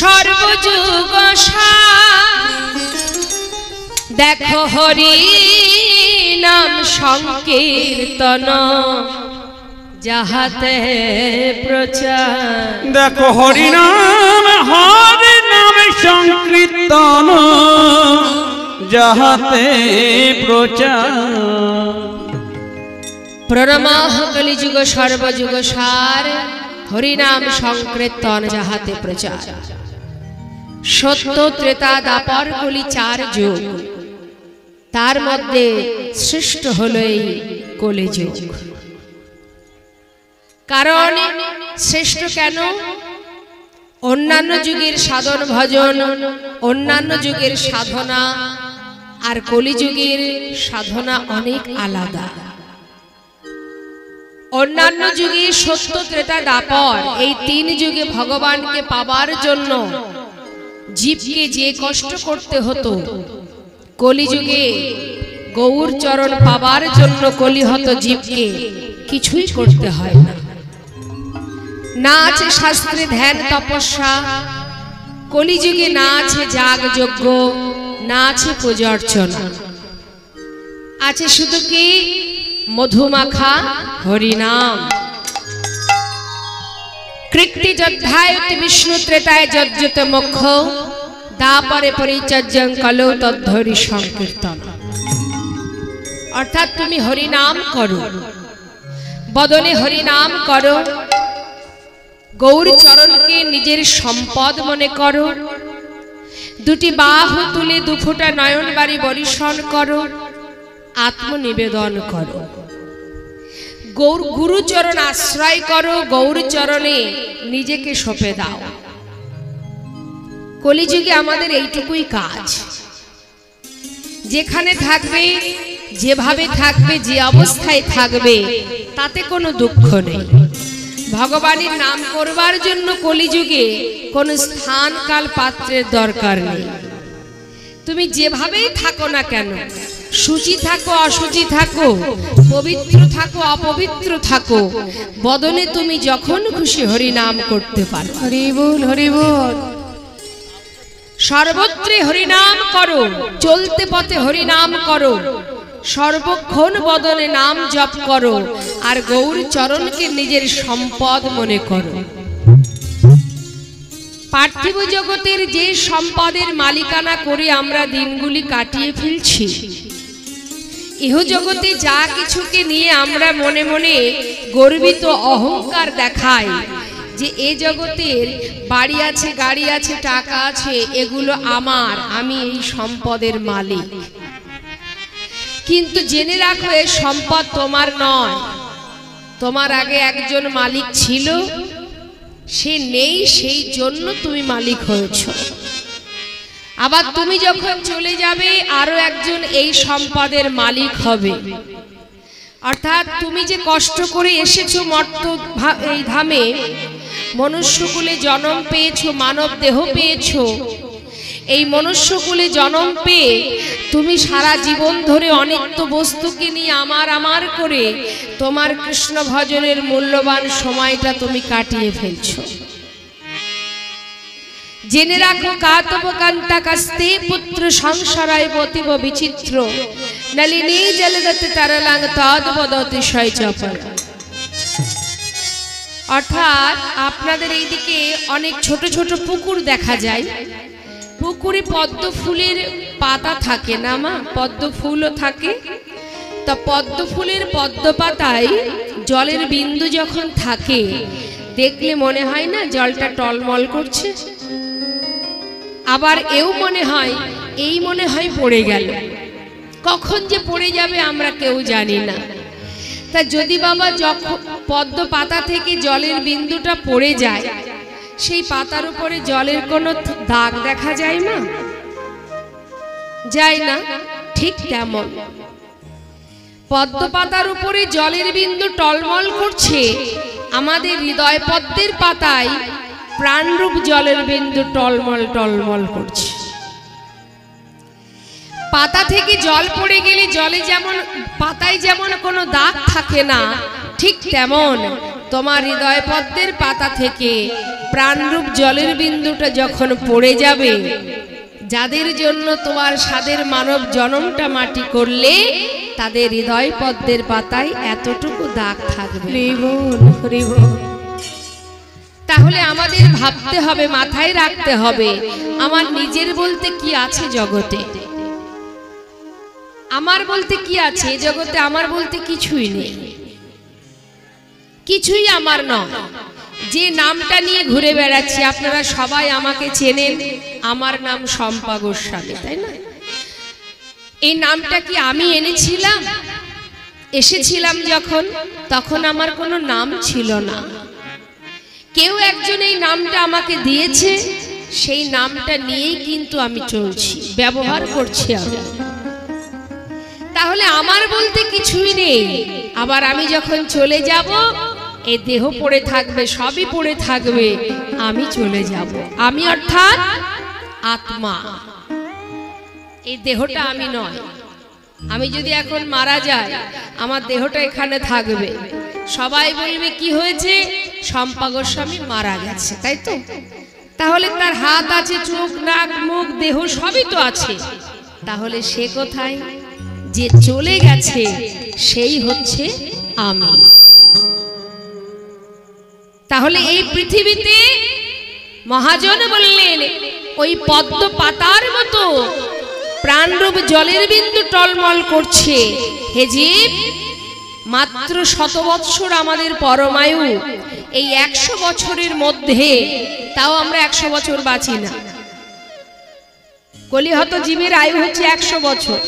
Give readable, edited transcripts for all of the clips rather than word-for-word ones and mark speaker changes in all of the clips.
Speaker 1: সর্বযুগ দেখো হরি নাম সংকীর্তন যাহাতে প্রচার।
Speaker 2: দেখো হরি নাম সংকীর্তন যাহাতে প্রচার।
Speaker 1: প্রণমাহ কলিযুগ সর্বযুগ সার হরিনাম সংকীর্তন যাহাতে প্রচার। সত্য ত্রেতা দাপর কলি চার যুগ, তার মধ্যে শ্রেষ্ঠ হলো এই কলিযুগ। কারণ শ্রেষ্ঠ কেন? অন্যান্য যুগের সাধন ভজন, অন্যান্য যুগের সাধনা আর কলিযুগের সাধনা অনেক আলাদা। অন্যান্য যুগে সত্য ত্রেতা দাপর এই তিন যুগে ভগবানকে পাবার জন্য জীবকে যে কষ্ট করতে হতো, কলিযুগে গৌর চরণ পাবার জন্য কলিহত জীবকে কিছুই করতে হয় না। না আছে শাস্ত্রে ধ্যান তপস্যা, কলিযুগে না আছে যাগ যজ্ঞ, না আছে পূজা অর্চনা, আছে শুধু কি মধুমাখা হরিনাম। কৃত্তি যদ্ধায়তি বিষ্ণু ত্রেতায় যজ্জত মোক্ষ, দাপরে পরিচর্যং কলৌ তদ্ধরি সংকীর্তন। অর্থাৎ তুমি হরিনাম করো, বদনে হরিনাম করো, গৌর চরণকে নিজের সম্পদ মনে করো, দুটি বাহু তুলে দুফোঁটা নয়ন বাড়ি বরিশন করো, আত্মনিবেদন করো, গৌর গুরুচরণ আশ্রয় করো, গৌর চরণে নিজেকে সঁপে দাও। কলিযুগে আমাদের এইটুকুই কাজ। যেখানে থাকবে, যেভাবে থাকবে, যে অবস্থায় থাকবে, তাতে কোনো দুঃখ নেই। ভগবানের নাম করবার জন্য কলিযুগে কোনো স্থান কাল পাত্রের দরকার নেই। তুমি যেভাবেই থাকো না কেন, শুচি থাকো অশুচি থাকো, পবিত্র থাকো অপবিত্র থাকো, বদনে তুমি যখন খুশি হরি নাম করতে পারো। হরি বল, হরি বল। সর্বত্রে হরিনাম করো, চলতে পথে হরিনাম করো, সর্বক্ষণ বদনে নাম জপ করো, আর গৌর চরণকে নিজের সম্পদ মনে করো। পার্থিব জগতের যে সম্পদের মালিকানা করে আমরা দিনগুলি কাটিয়ে ফেলছি, ইহ জগতে যা কিছুকে নিয়ে আমরা মনে মনে গর্বিত অহংকার দেখাই যে এ জগতের বাড়ি আছে, গাড়ি আছে, টাকা আছে, এগুলো আমার, আমি এই সম্পদের মালিক। কিন্তু জেনে রাখো এ সম্পদ তোমার নয়। তোমার আগে একজন মালিক ছিল, সে নেই, সেই জন্য তুমি মালিক হয়েছ। আবার তুমি যখন চলে যাবে আরো একজন এই সম্পদের মালিক হবে। অর্থাৎ তুমি যে কষ্ট করে এসেছো মর্ত এই ধামে, মনুষ্যকুলে জন্ম পেয়েছো, মানব দেহ পেয়েছো, এই মনুষ্যকুলে জন্ম পেয়ে তুমি সারা জীবন ধরে অনিত্য বস্তুকে নিয়ে আমার আমার করে তোমার কৃষ্ণ ভজনের মূল্যবান সময়টা তুমি কাটিয়ে ফেলছো। জেনে রাখো কাতব কান্তা কাস্তে পুত্র সংসারায় বতিব বিচিত্র, নলিনী জলদতে তারলাং তদ্বদতি শয়চপর। অর্থাৎ আপনাদের এইদিকে অনেক ছোট ছোট পুকুর দেখা যায়। পুকুরে পদ্ম ফুলের পাতা থাকে না মা, পদ্ম ফুলও থাকে। তা পদ্ম ফুলের পদ্ম পাতায় জলের বিন্দু যখন থাকে, দেখলে মনে হয় না জলটা টলমল করছে। আবার এও মনে হয়, এই মনে হয় পড়ে গেল, কখন যে পড়ে যাবে আমরা কেউ জানি না। তা যদি বাবা যখন পদ্ম পাতা থেকে জলের বিন্দুটা পড়ে যায়, সেই পাতার উপরে জলের কোনো দাগ দেখা যায় না? যায় না। ঠিক তেমন পদ্ম পাতার উপরে জলের বিন্দু টলমল করছে, আমাদের হৃদয় পদ্মের পাতায় প্রাণরূপ জলের বিন্দু টলমল টলমল করছে। পাতা থেকে জল পড়ে গেলে জলে যেমন, পাতায় যেমন কোনো দাগ থাকে না, ঠিক তেমন তোমার হৃদয় পদ্মের পাতা থেকে প্রাণরূপ জলের বিন্দুটা যখন পড়ে যাবে, যাদের জন্য তোমার স্বাদের মানব জনমটা মাটি করলে, তাদের হৃদয় পদ্মের পাতায় এতটুকু দাগ থাকবে। তাহলে আমাদের ভাবতে হবে, মাথায় রাখতে হবে, আমার নিজের বলতে কি আছে জগতে? আমার বলতে কি আছে জগতে? আমার বলতে কিছুই নেই, কিছুই আমার নয়। যে নামটা নিয়ে ঘুরে বেড়াচ্ছি, আপনারা সবাই আমাকে চেনেন, আমার নাম শম্পা গোস্বামী, তাই না? এই নামটা কি আমি এনেছিলাম? এসেছিলাম যখন, তখন আমার কোনো নাম ছিল না। কেউ একজন এই নামটা আমাকে দিয়েছে, সেই নামটা নিয়েই কিন্তু আমি চলছি, ব্যবহার করছি আমি। তাহলে আমার বলতে কিছুই নেই। আবার আমি যখন চলে যাব, এই দেহ পড়ে থাকবে, সবই পড়ে থাকবে, আমি চলে যাব। আমি অর্থাৎ আত্মা, এই দেহটা আমি নয়। আমি যদি এখন মারা যাই, আমার দেহটা এখানে থাকবে, সবাই বলবে কি হয়েছে, শম্পা গোস্বামী মারা গেছে, তাই তো? তাহলে তার হাত আছে, চোখ, নাক, মুখ, দেহ সবই তো আছে। তাহলে সে কোথায়? যে চলে গেছে সেই হচ্ছে আমি। তাহলে এই পৃথিবীতে মহাজন বললেন, ওই পদ্ম পাতার মতো প্রাণরূপ জলের বিন্দু টলমল করছে। হে জীব, মাত্র 100 বৎসর আমাদের পরমায়ু। এই 100 বছরের মধ্যে তাও আমরা 100 বছর বাঁচি না। কলিহত জীবের আয়ু হচ্ছে 100 বছর,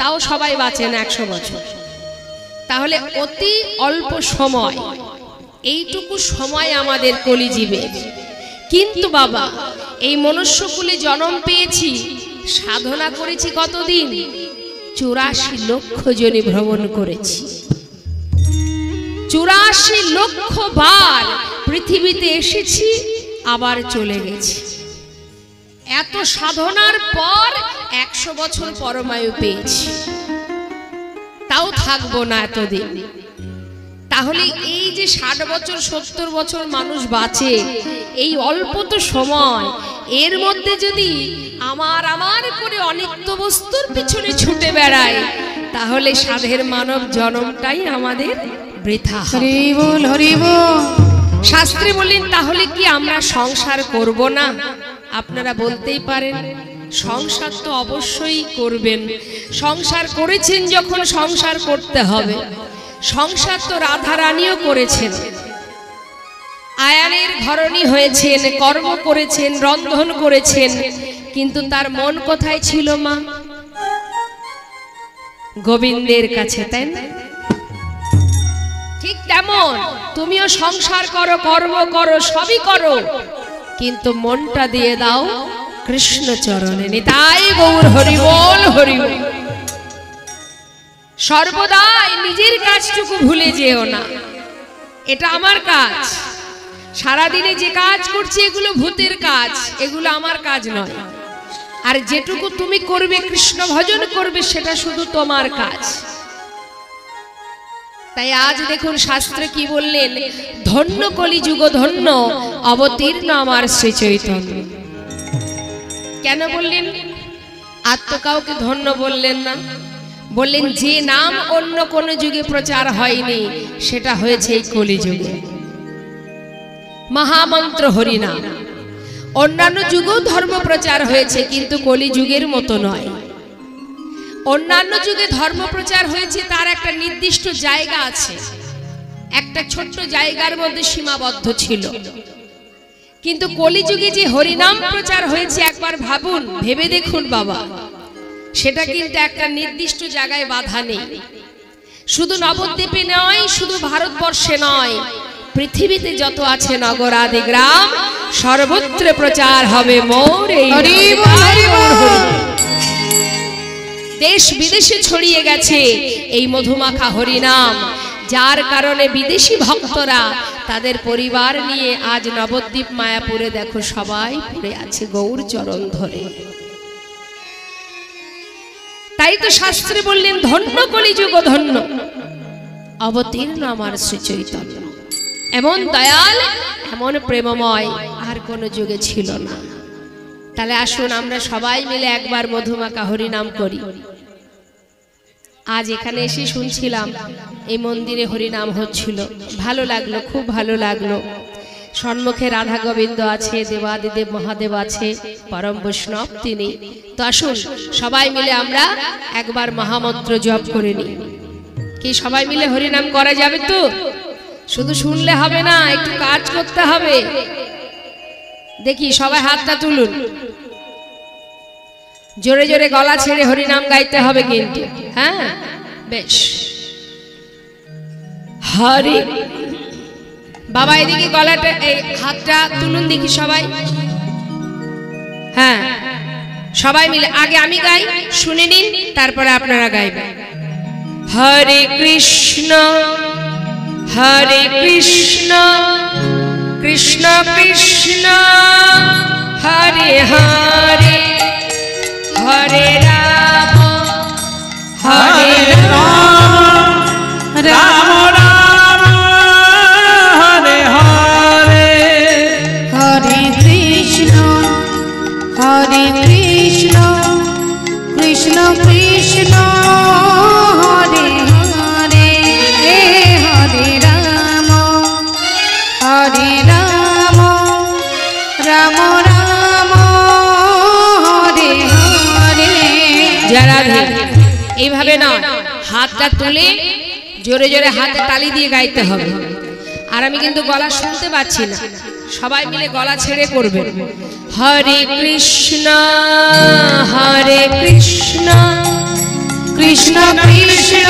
Speaker 1: তাও সবাই বাঁচে না 100 বছর। তাহলে অতি অল্প সময়, এইটুকু সময় আমাদের কলিজীবে। কিন্তু বাবা, এই মনুষ্যকুলে জন্ম পেয়েছি, সাধনা করেছি কতদিন? 84 লক্ষ জনি ভ্রমণ করেছি। 84 লক্ষ বার পৃথিবীতে এসেছি, আবার চলে গেছি। এত সাধনার পর 100 বছর পরমায়ু পেয়েছি, তাও থাকবো না এতদিন। তাহলে এই যে 60 বছর 70 বছর মানুষ বাঁচে, এই অল্প তো সময়, এর মধ্যে যদি আমার আমার করে অনিত্য বস্তুর পিছনে ছুটে বেড়ায়, তাহলে সাধের মানব জন্মটাই আমাদের বৃথা। হরি বল, হরি বল। শাস্ত্রে বলেন, তাহলে কি আমরা সংসার করব না? আপনারা বলতেই পারেন, সংসার তো অবশ্যই করবেন। সংসার করেছেন যখন, সংসার করতে হবে। সংসার তো রাধা রানীও করেছেন, আয়ানের ধরনী হয়েছেন, কর্ম করেছেন, রন্ধন করেছেন, কিন্তু তার মন কোথায় ছিল মা? গোবিন্দের কাছে, তাই না? ঠিক তেমন তুমিও সংসার করো, কর্ম করো, সবই করো, কিন্তু মনটা দিয়ে দাও কৃষ্ণ চরণে। নিতাই গৌর হরি বল, হরি বল। সর্বদাই নিজের কাজটুকু ভুলে যেও না, এটা আমার কাজ। সারাদিনে যে কাজ করছি এগুলো ভূতের কাজ, এগুলো আমার কাজ নয়। আর যেটুকু তুমি করবে, কৃষ্ণ ভজন করবে, সেটা শুধু তোমার কাজ। তাই আজ দেখুন শাস্ত্রে কি বললেন, ধন্য কলিযুগ ধন্য, অবতীর্ণ আমার শ্রী চৈতন্য। কেন বললেন? আর তো কাউকে ধন্য বললেন না, বললেন যে নাম অন্য কোন যুগে প্রচার হয়নি, সেটা হয়েছে এই কলিযুগে। মহামন্ত্র হরিনাম। অন্যান্য যুগেও ধর্ম প্রচার হয়েছে, কিন্তু কলিযুগের মতো নয়। অন্যান্য যুগে ধর্ম প্রচার হয়েছে, তার একটা নির্দিষ্ট জায়গা আছে, একটা ছোট্ট জায়গার মধ্যে সীমাবদ্ধ ছিল। কিন্তু কলিযুগে যে হরিনাম প্রচার হয়েছে, একবার ভাবুন, ভেবে দেখুন বাবা, সেটা কিন্তু একটা নির্দিষ্ট জায়গায় বাধা নেই। শুধু নবদ্বীপে নয়, শুধু ভারতবর্ষে নয়, পৃথিবীতে যত আছে নগর আদি গ্রাম, সর্বত্র প্রচার হবে মোর এই দেশ বিদেশে ছড়িয়ে গেছে এই মধুমাখা হরিনাম, যার কারণে বিদেশি ভক্তরা তাদের পরিবার নিয়ে আজ নবদ্বীপ মায়াপুরে দেখো সবাই পড়ে আছে গৌর চরণ ধরে। তাই তো শাস্ত্রে বললেন, ধন্য কলিযুগ ধন্য, অবতীর্ণ আমার শ্রী চৈতন্য। এমন দয়াল, এমন প্রেমময় আর কোনো যুগে ছিল না। তাহলে আসুন আমরা সবাই মিলে একবার মধুমাখা হরি নাম করি। আজ এখানে এসে শুনছিলাম এই মন্দিরে হরি নাম হচ্ছিল, ভালো লাগলো, খুব ভালো লাগলো। সম্মুখে রাধা গোবিন্দ আছে, দেবাদিদেব মহাদেব আছে, পরম বৈষ্ণব তিনি। তো আসুন সবাই মিলে আমরা একবার মহামন্ত্র জপ করে নিই। কি সবাই মিলে হরি নাম করা যাবে তো? শুধু শুনলে হবে না, একটু কাজ করতে হবে। দেখি সবাই হাতটা তুলুন, জোরে জোরে গলা ছেড়ে হরি নাম গাইতে হবে কিন্তু। হ্যাঁ বেশ। হরি বাবা এদিকে গলাটা, এই হাতটা তুলুন দেখি সবাই। হ্যাঁ সবাই মিলে, আগে আমি গাই, শুনে নিন, তারপরে আপনারা গাইবেন। হরে কৃষ্ণ হরে কৃষ্ণ কৃষ্ণ কৃষ্ণ হরে হরে হরে রাম হরে
Speaker 2: রাম রাম রাম হরে হরে
Speaker 3: হরে কৃষ্ণ কৃষ্ণ কৃষ্ণ হরে হরে হরে রাম রাম রাম হরে হরে।
Speaker 1: যারা এইভাবে না, হাতটা তুলে জোরে জোরে হাতে তালি দিয়ে গাইতে হবে। আর আমি কিন্তু গলা শুনতে পাচ্ছি না, সবাই মিলে গলা ছেড়ে করবেন। হরে কৃষ্ণ কৃষ্ণ কৃষ্ণ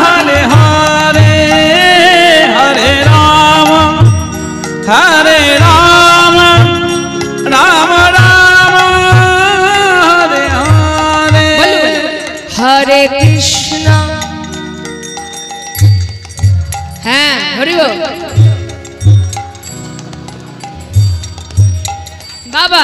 Speaker 2: হরে হরে হরে রাম রাম রাম হরে হরে
Speaker 1: হরে কৃষ্ণ। হ্যাঁ হরি বল বাবা।